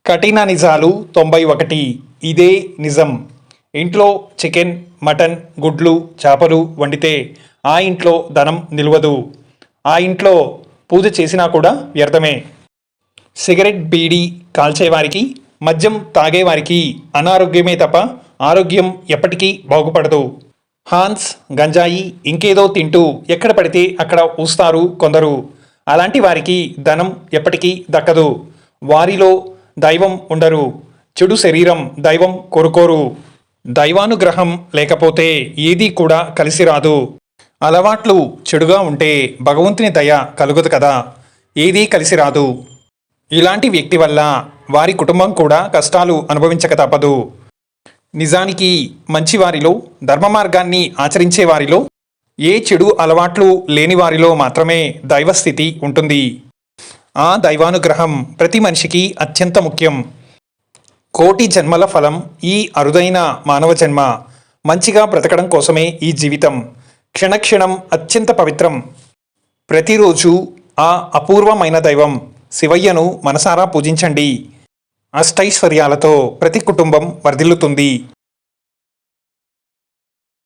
కఠిన నిజాలు 91. ఇదే నిజం. ఇంట్లో చికెన్, మటన్, గుడ్లు, చేపలు వండితే ఆ ఇంట్లో ధనం నిలవదు. ఆ ఇంట్లో పూజ చేసినా కూడా వ్యర్థమే. సిగరెట్, బీడీ కాల్చేవారికి, మద్యం తాగేవారికి అనారోగ్యమే తప్ప ఆరోగ్యం ఎప్పటికీ బాగుపడదు. హాన్స్, గంజాయి, ఇంకేదో తింటూ ఎక్కడ పడితే అక్కడ ఊస్తారు కొందరు. అలాంటి వారికి ధనం ఎప్పటికీ దక్కదు. వారిలో దైవం ఉండరు. చెడు శరీరం దైవం కోరుకోరు. దైవానుగ్రహం లేకపోతే ఏదీ కూడా కలిసి రాదు. అలవాట్లు చెడుగా ఉంటే భగవంతుని దయ కలుగదు కదా, ఏదీ కలిసి రాదు. ఇలాంటి వ్యక్తి వల్ల వారి కుటుంబం కూడా కష్టాలు అనుభవించక తప్పదు. నిజానికి మంచివారిలో, ధర్మ మార్గాన్ని ఆచరించే వారిలో, ఏ చెడు అలవాట్లు లేని వారిలో మాత్రమే దైవస్థితి ఉంటుంది. ఆ దైవానుగ్రహం ప్రతి మనిషికి అత్యంత ముఖ్యం. కోటి జన్మల ఫలం ఈ అరుదైన మానవ జన్మ. మంచిగా బ్రతకడం కోసమే ఈ జీవితం. క్షణక్షణం అత్యంత పవిత్రం. ప్రతిరోజు ఆ అపూర్వమైన దైవం శివయ్యను మనసారా పూజించండి. అష్టైశ్వర్యాలతో ప్రతి కుటుంబం వర్ధిల్లుతుంది.